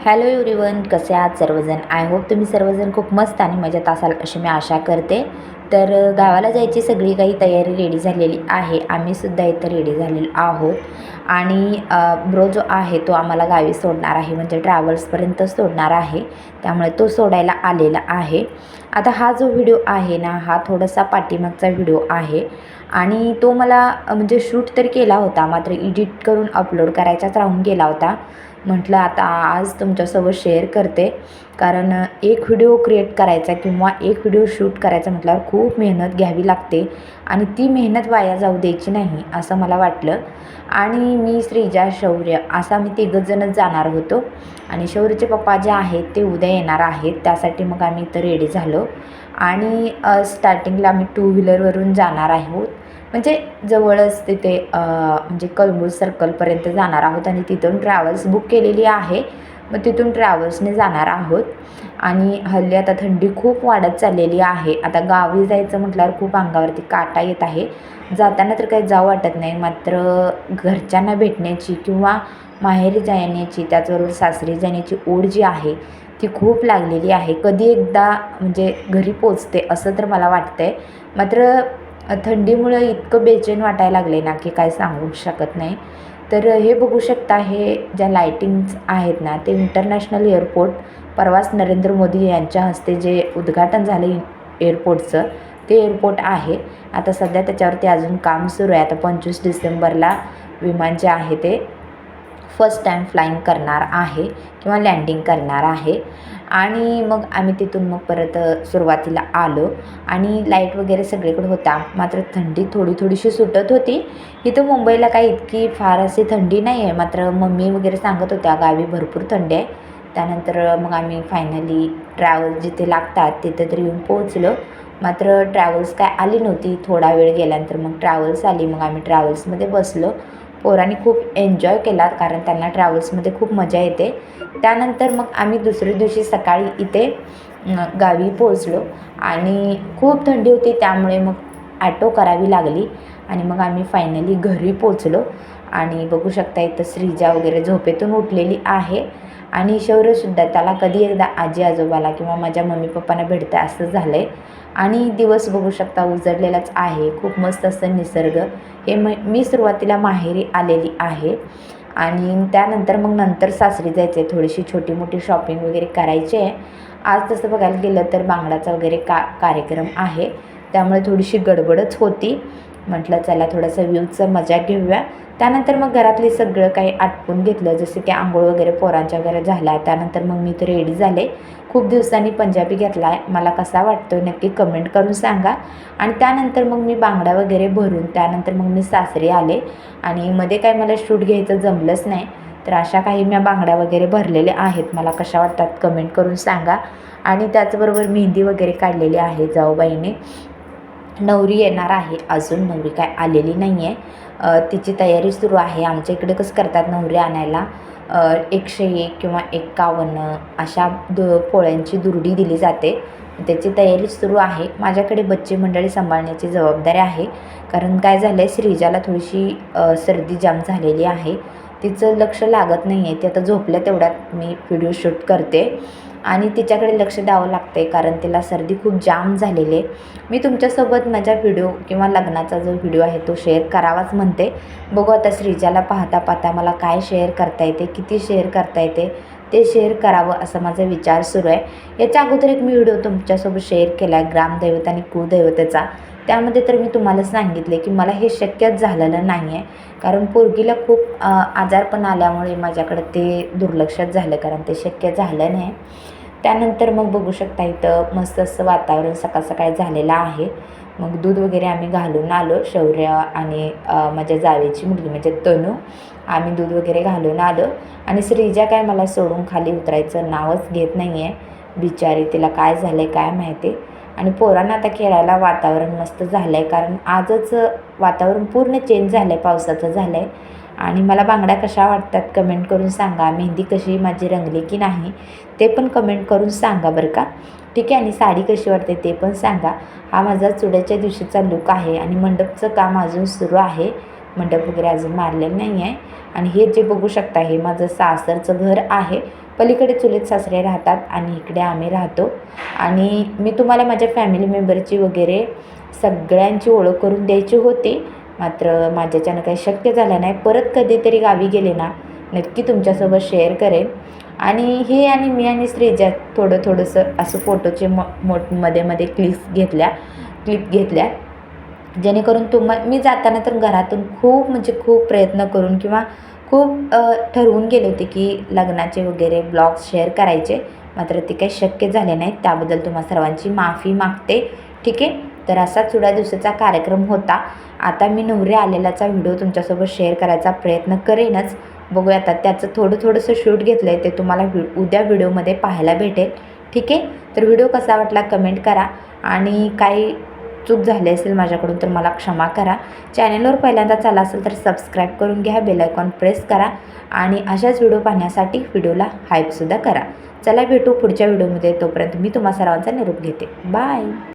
Hello everyone, कसे आहात सर्वजण? आय होप तुम्ही सर्वजण खूप मस्त आणि मजेत असाल अशी मी आशा करते. तर गावाला जायची सगळी काही तयारी रेडी झालेली आहे. आम्हीसुद्धा इथं रेडी झालेलो आहोत आणि ब्रो जो आहे तो आम्हाला गावी सोडणार आहे, म्हणजे ट्रॅव्हल्सपर्यंत सोडणार आहे. त्यामुळे तो सोडायला आलेला आहे. आता हा जो व्हिडिओ आहे ना, हा थोडासा पाठीमागचा व्हिडिओ आहे आणि तो मला म्हणजे शूट तर केला होता, मात्र एडिट करून अपलोड करायचाच राहून गेला होता. म्हटलं आता आज तुमच्यासोबत शेअर करते, कारण एक व्हिडिओ क्रिएट करायचा किंवा एक व्हिडिओ शूट करायचा म्हटल्यावर खूप मेहनत घ्यावी लागते आणि ती मेहनत वाया जाऊ द्यायची नाही असं मला वाटलं. आणि मी, श्रीजा, शौर्य असं आम्ही तिघंजणच जाणार होतो आणि शौर्यचे पप्पा जे आहेत ते उद्या येणार आहेत. त्यासाठी मग आम्ही इथं रेडी झालो आणि स्टार्टिंगला आम्ही टू व्हीलरवरून जाणार आहोत. म्हणजे जवळच तिथे म्हणजे कळंबूर सर्कलपर्यंत जाणार आहोत आणि तिथून ट्रॅव्हल्स बुक केलेली आहे. मग तिथून ट्रॅव्हल्सने जाणार आहोत. आणि हल्ली आता थंडी खूप वाढत चाललेली आहे. आता गावी जायचं म्हटल्यावर खूप अंगावरती काटा येत आहे. जाताना तर काही जाऊ वाटत नाही, मात्र घरच्यांना भेटण्याची किंवा माहेरी जाण्याची, त्याचबरोबर सासरी जाण्याची ओढ जी आहे ती खूप लागलेली आहे. कधी एकदा म्हणजे घरी पोचते असं तर मला वाटतंय. मात्र थंडीमुळं इतकं बेचैन वाटायला लागले ना की काय सांगू शकत नाही. तर हे बघू शकता, हे ज्या लाईटिंग्स आहेत ना ते इंटरनॅशनल एअरपोर्ट, परवाच नरेंद्र मोदी यांच्या हस्ते जे उद्घाटन झालं एअरपोर्टचं, ते एअरपोर्ट आहे. आता सध्या त्याच्यावरती अजून काम सुरू आहे. आता 25 डिसेंबरला विमान जे आहे ते फर्स्ट टाईम फ्लाईंग करणार आहे किंवा लँडिंग करणार आहे. आणि मग आम्ही तिथून मग परत सुरुवातीला आलो आणि लाईट वगैरे सगळीकडे होता, मात्र थंडी थोडीशी सुटत होती. इथं मुंबईला काही इतकी फार अशी थंडी नाही आहे, मात्र मम्मी वगैरे सांगत होत्या गावी भरपूर थंडी आहे. त्यानंतर मग आम्ही फायनली ट्रॅव्हल्स जिथे लागतात तिथे तरी येऊन पोहोचलो. मात्र ट्रॅव्हल्स काय आली नव्हती. थोडा वेळ गेल्यानंतर मग ट्रॅव्हल्स आली. मग आम्ही ट्रॅव्हल्समध्ये बसलो. पोरांनी खूप एन्जॉय केला, कारण त्यांना ट्रॅव्हल्समध्ये खूप मजा येते. त्यानंतर मग आम्ही दुसऱ्या दिवशी सकाळी इथे गावी पोहोचलो आणि खूप थंडी होती, त्यामुळे मग ॲटो करावी लागली आणि मग आम्ही फायनली घरी पोहोचलो. आणि बघू शकता इथं श्रीजा वगैरे झोपेतून उठलेली आहे आणि शौर्यसुद्धा, त्याला कधी एकदा आजी आजोबाला किंवा माझ्या मम्मी पप्पांना भेटतं असं झालं आहे. आणि दिवस बघू शकता उजडलेलाच आहे. खूप मस्त असं निसर्ग. हे मी सुरुवातीला माहेरी आलेली आहे आणि त्यानंतर मग नंतर सासरी जायचं आहे. थोडीशी छोटी मोठी शॉपिंग वगैरे करायची आहे. आज तसं बघायला गेलं तर बांगडाचा वगैरे कार्यक्रम आहे, त्यामुळे थोडीशी गडबडच होती. म्हटलं चला थोडंसं व्ह्यूचं मजा घेऊया. त्यानंतर मग घरातली सगळं काही आटपून घेतलं, जसं की आंघोळ वगैरे पोरांच्या वगैरे झाला. त्यानंतर मग मी तर रेडी झाले. खूप दिवसांनी पंजाबी घेतला आहे. मला कसा वाटतो नक्की कमेंट करून सांगा. आणि त्यानंतर मग मी बांगडा वगैरे भरून त्यानंतर मग मी सासरी आले आणि मध्ये काय मला शूट घ्यायचं जमलंच नाही. तर अशा काही मी बांगड्या वगैरे भरलेल्या आहेत. मला कशा वाटतात कमेंट करून सांगा. आणि त्याचबरोबर मेहंदी वगैरे काढलेली आहे जाऊबाईने. नवरी येणार आहे, अजून नवरी काय आलेली नाही आहे. तिची तयारी सुरू आहे. आमच्या इकडे कसं करतात, नवरी आणायला 101 किंवा 51 अशा पोळ्यांची दुरडी दिली जाते. त्याची तयारी सुरू आहे. माझ्याकडे बच्चे मंडळी सांभाळण्याची जबाबदारी आहे, कारण काय झालं आहे, श्रीजाला थोडीशी सर्दी जाम झालेली आहे. तिचं लक्ष लागत नाही आहे. ती आता झोपल्या तेवढ्यात मी व्हिडिओ शूट करते आणि तिच्याकडे लक्ष द्यावं लागतं आहे, कारण तिला सर्दी खूप जाम झालेली आहे. मी तुमच्यासोबत माझा व्हिडिओ किंवा लग्नाचा जो व्हिडिओ आहे तो शेअर करावाच म्हणते. बघू आता श्रीजाला पाहता पाहता मला काय शेअर करता येते, किती शेअर करता येते ते शेअर करावं असा माझा विचार सुरू आहे. याच्या अगोदर एक मी व्हिडिओ तुमच्यासोबत शेअर केला आहे ग्रामदैवत आणि कुलदैवतेचा. त्यामध्ये तर मी तुम्हाला सांगितले की मला हे शक्यच झालेलं नाही आहे, कारण पोरगीला खूप आजारपण आल्यामुळे माझ्याकडं ते दुर्लक्षात झालं, कारण ते शक्य झालं नाही. त्यानंतर मग बघू शकता इथं मस्त असं वातावरण सकाळ सकाळी झालेलं आहे. मग दूध वगैरे आम्ही घालून आलो. शौर्य आणि माझ्या जावेची मुलगी म्हणजे तनू, आम्ही दूध वगैरे घालून आलो. आणि श्रीजा काय मला सोडून खाली उतरायचं नावच घेत नाही आहे. बिचारी, तिला काय झालं आहे काय माहिती. आणि पोरांना आता खेळायला वातावरण मस्त झालं आहे, कारण आजच वातावरण पूर्ण चेंज झालं आहे, पावसाचं झालं आहे. आणि मला बांगड्या कशा वाटतात कमेंट करून सांगा. मेहंदी कशी माझी रंगली की नाही ते पण कमेंट करून सांगा बरं का. ठीक आहे. आणि साडी कशी वाटते ते पण सांगा. हा माझा चुड्याच्या दिवशीचा लूक आहे आणि मंडपचं काम अजून सुरू आहे. मंडप वगैरे अजून मारलेलं नाही आहे. आणि हे जे बघू शकता हे माझं सासरचं घर आहे. पलीकडे चुलत सासरे राहतात आणि इकडे आम्ही राहतो. आणि मी तुम्हाला माझ्या फॅमिली मेंबरची वगैरे सगळ्यांची ओळख करून द्यायची होती, मात्र माझ्याच्यानं काही शक्य झालं नाही. परत कधीतरी गावी गेले ना नक्की तुमच्यासोबत शेअर करेन. आणि हे आणि मी आणि श्रीजा थोडंसं असं फोटोचे मध्ये मध्ये क्लिप घेतल्या, जेणेकरून मी जाताना तर घरातून खूप म्हणजे खूप प्रयत्न करून किंवा खूप ठरवून गेले होते की लग्नाचे वगैरे ब्लॉग्स शेअर करायचे, मात्र ते काही शक्य झाले नाहीत. त्याबद्दल तुम्हा सर्वांची माफी मागते. ठीक आहे, तर असा चुडा दिवसाचा कार्यक्रम होता. आता मी नवरी आलेलाचा व्हिडिओ तुमच्यासोबत शेअर करायचा प्रयत्न करेनच. बघूया आता त्याचं थोडंसं शूट घेतलं आहे, ते तुम्हाला उद्या व्हिडिओमध्ये पाहायला भेटेल. ठीक आहे, तर व्हिडिओ कसा वाटला कमेंट करा. आणि काही चूक झाली असेल माझ्याकडून तर मला क्षमा करा. चॅनलवर पहिल्यांदा आला असेल तर सबस्क्राईब करून घ्या, बेल आयकॉन प्रेस करा आणि अशाच व्हिडिओ पाहण्यासाठी व्हिडिओला हाईपसुद्धा करा. चला भेटू पुढच्या व्हिडिओमध्ये. तोपर्यंत मी तुम्हा सर्वांचा निरोप घेते. बाय.